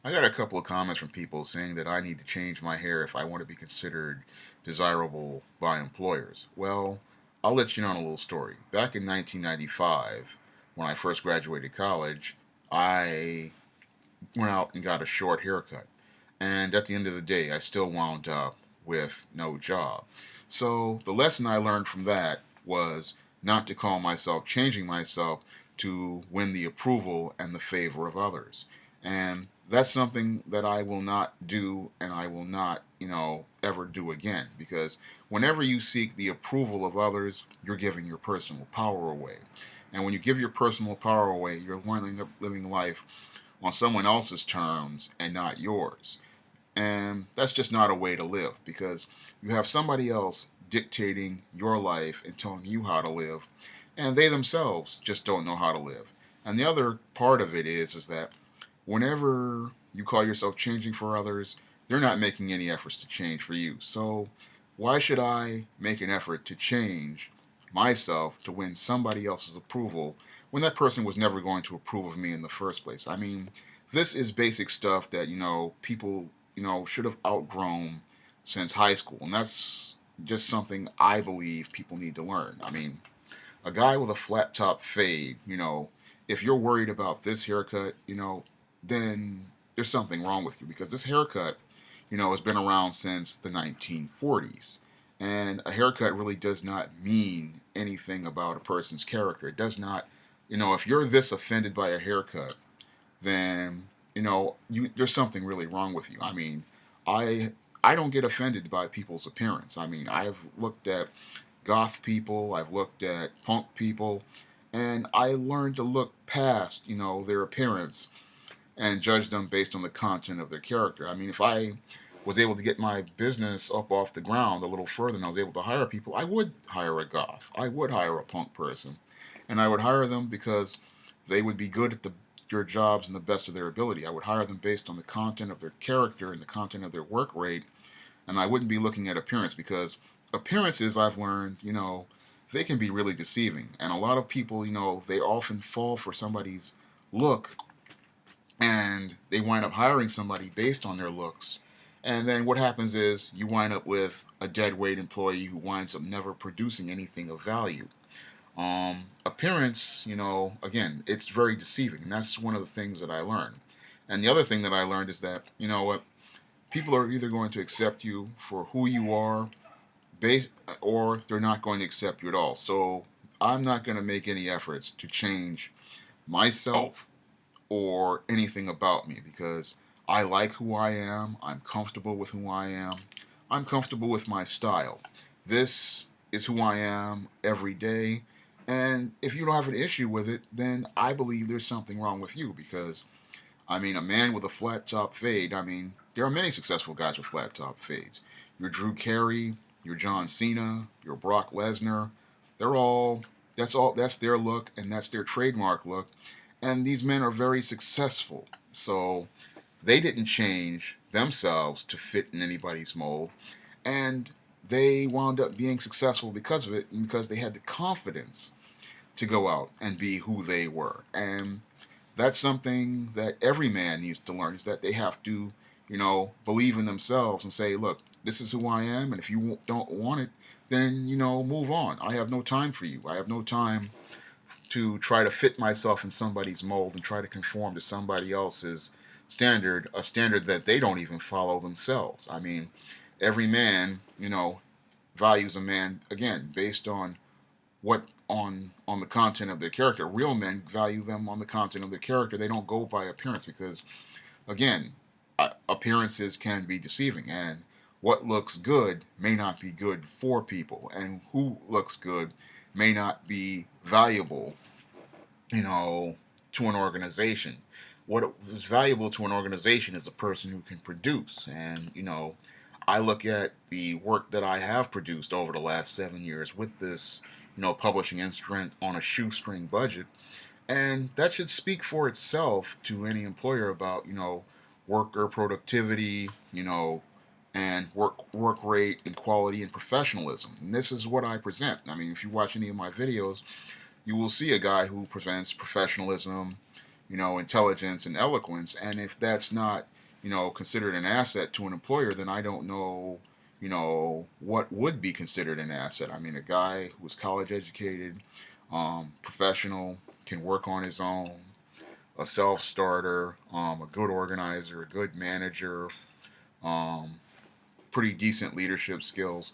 I got a couple of comments from people saying that I need to change my hair if I want to be considered desirable by employers. Well, I'll let you know on a little story. Back in 1995, when I first graduated college, I went out and got a short haircut. And at the end of the day, I still wound up with no job. So the lesson I learned from that was not to call myself changing myself to win the approval and the favor of others. And that's something that I will not do and I will not, ever do again. Because whenever you seek the approval of others, you're giving your personal power away. And when you give your personal power away, you're winding up living life on someone else's terms and not yours. And that's just not a way to live because you have somebody else dictating your life and telling you how to live, and they themselves just don't know how to live. And the other part of it is that whenever you call yourself changing for others, they're not making any efforts to change for you. So why should I make an effort to change myself to win somebody else's approval when that person was never going to approve of me in the first place? I mean, this is basic stuff that, people, should have outgrown since high school. And that's just something I believe people need to learn. I mean, a guy with a flat top fade, if you're worried about this haircut, then there's something wrong with you because this haircut, has been around since the 1940s. And a haircut really does not mean anything about a person's character. It does not, if you're this offended by a haircut, then there's something really wrong with you. I mean, I I don't get offended by people's appearance. I mean, I've looked at goth people, I've looked at punk people, and I learned to look past, their appearance and judge them based on the content of their character. I mean, if I was able to get my business up off the ground a little further and I was able to hire people, I would hire a goth. I would hire a punk person. And I would hire them because they would be good at their jobs and the best of their ability. I would hire them based on the content of their character and the content of their work rate. And I wouldn't be looking at appearance because appearances, I've learned, they can be really deceiving. And a lot of people, they often fall for somebody's look and they wind up hiring somebody based on their looks. And then what happens is you wind up with a dead weight employee who winds up never producing anything of value. Appearance, again, it's very deceiving, and that's one of the things that I learned. And the other thing that I learned is that, what, people are either going to accept you for who you are, based, or they're not going to accept you at all. So I'm not going to make any efforts to change myself or anything about me because I like who I am. I'm comfortable with who I am. I'm comfortable with my style. This is who I am every day. And if you don't have an issue with it, then I believe there's something wrong with you because, I mean, a man with a flat top fade, I mean, there are many successful guys with flat top fades. Your Drew Carey, your John Cena, your Brock Lesnar, that's their look and that's their trademark look. And these men are very successful. So they didn't change themselves to fit in anybody's mold. And they wound up being successful because of it and because they had the confidence to go out and be who they were. And that's something that every man needs to learn is that they have to, believe in themselves and say, look, this is who I am. And if you don't want it, then, move on. I have no time for you. I have no time to try to fit myself in somebody's mold and try to conform to somebody else's standard, a standard that they don't even follow themselves. I mean, every man, values a man again based on what on the content of their character. Real men value them on the content of their character. They don't go by appearance because again, appearances can be deceiving and what looks good may not be good for people and who looks good may not be valuable, to an organization. What is valuable to an organization is a person who can produce. And, I look at the work that I have produced over the last 7 years with this, publishing instrument on a shoestring budget. And that should speak for itself to any employer about, worker productivity, and work rate and quality and professionalism. And this is what I present. I mean, if you watch any of my videos, you will see a guy who presents professionalism, intelligence and eloquence. And if that's not, considered an asset to an employer, then I don't know, what would be considered an asset. I mean, a guy who's college educated, professional, can work on his own, a self starter, a good organizer, a good manager, um, pretty decent leadership skills.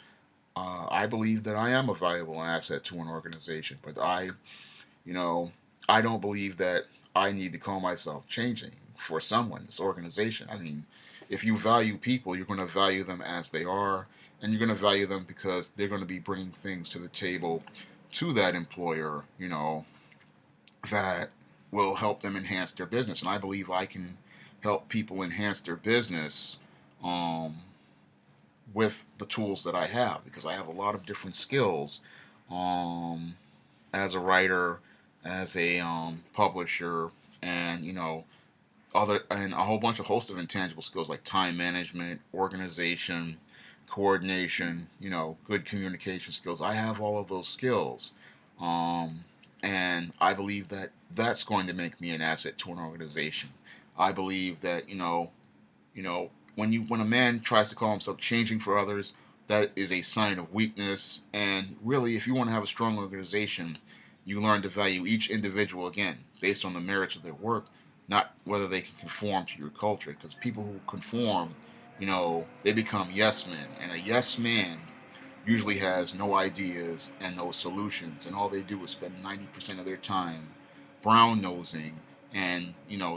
I believe that I am a valuable asset to an organization, but you know, I don't believe that I need to call myself changing for someone's organization. I mean, if you value people, you're going to value them as they are, and you're going to value them because they're going to be bringing things to the table to that employer, that will help them enhance their business. And I believe I can help people enhance their business um, with the tools that I have because I have a lot of different skills um, as a writer, as a publisher, and other and a whole bunch of host of intangible skills like time management, organization, coordination, good communication skills. I have all of those skills. Um, and I believe that that's going to make me an asset to an organization. I believe that when a man tries to call himself changing for others, that is a sign of weakness. And really, if you want to have a strong organization, you learn to value each individual again based on the merits of their work, not whether they can conform to your culture. Because people who conform, they become yes men, and a yes man usually has no ideas and no solutions, and all they do is spend 90% of their time brown nosing and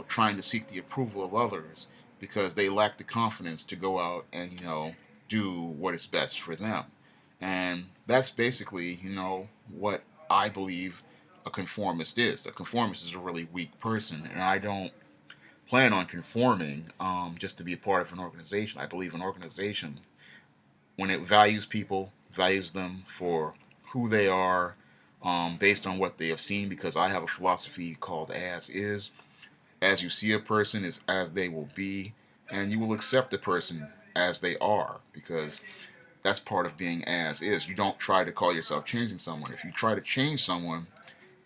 trying to seek the approval of others because they lack the confidence to go out and do what is best for them. And that's basically what I believe a conformist is. A conformist is a really weak person, and I don't plan on conforming just to be a part of an organization. I believe an organization, when it values people, values them for who they are, based on what they have seen. Because I have a philosophy called as is. As you see a person is as they will be, and you will accept the person as they are because that's part of being as is. You don't try to call yourself changing someone. If you try to change someone,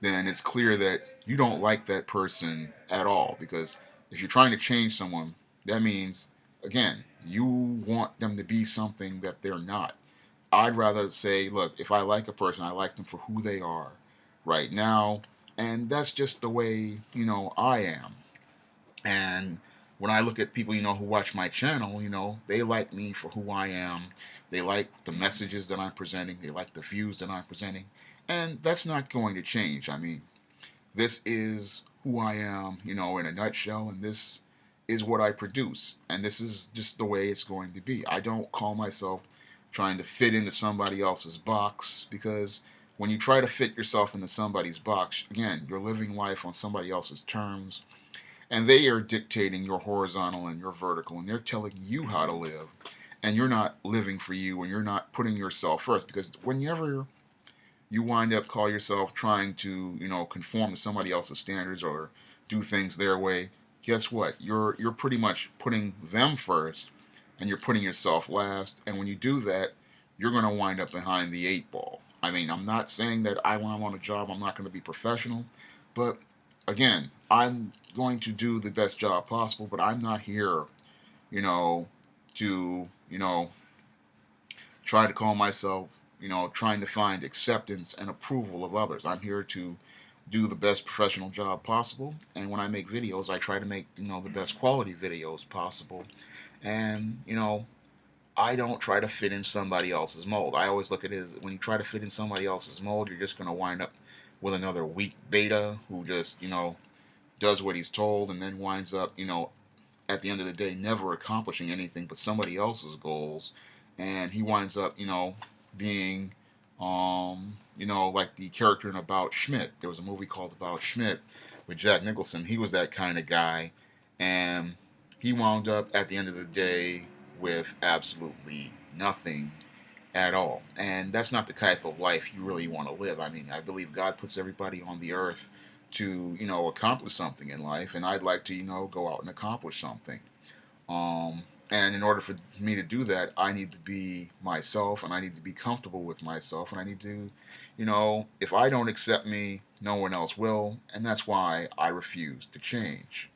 then it's clear that you don't like that person at all. Because if you're trying to change someone, that means, again, you want them to be something that they're not. I'd rather say, look, if I like a person, I like them for who they are right now. And that's just the way, I am. And when I look at people, who watch my channel, they like me for who I am. They like the messages that I'm presenting. They like the views that I'm presenting. And that's not going to change. I mean, this is who I am, in a nutshell, and this is what I produce. And this is just the way it's going to be. I don't call myself trying to fit into somebody else's box because when you try to fit yourself into somebody's box, again, you're living life on somebody else's terms, and they are dictating your horizontal and your vertical, and they're telling you how to live, and you're not living for you, and you're not putting yourself first. Because whenever you wind up call yourself trying to conform to somebody else's standards or do things their way, guess what? You're pretty much putting them first, and you're putting yourself last. And when you do that, you're going to wind up behind the eight ball. I mean, I'm not saying that when I'm on a job, I'm not going to be professional, but again, I'm going to do the best job possible. But I'm not here, you know, to try to call myself, trying to find acceptance and approval of others. I'm here to do the best professional job possible. And when I make videos, I try to make, the best quality videos possible. And, I don't try to fit in somebody else's mold. I always look at it as when you try to fit in somebody else's mold, you're just going to wind up with another weak beta who just, does what he's told and then winds up, at the end of the day, never accomplishing anything but somebody else's goals. And he winds up, being, like the character in About Schmidt. There was a movie called About Schmidt with Jack Nicholson. He was that kind of guy. And he wound up at the end of the day with absolutely nothing at all. And that's not the type of life you really want to live. I mean, I believe God puts everybody on the earth to, accomplish something in life. And I'd like to, go out and accomplish something. And in order for me to do that, I need to be myself, and I need to be comfortable with myself, and I need to, if I don't accept me, No one else will, and that's why I refuse to change.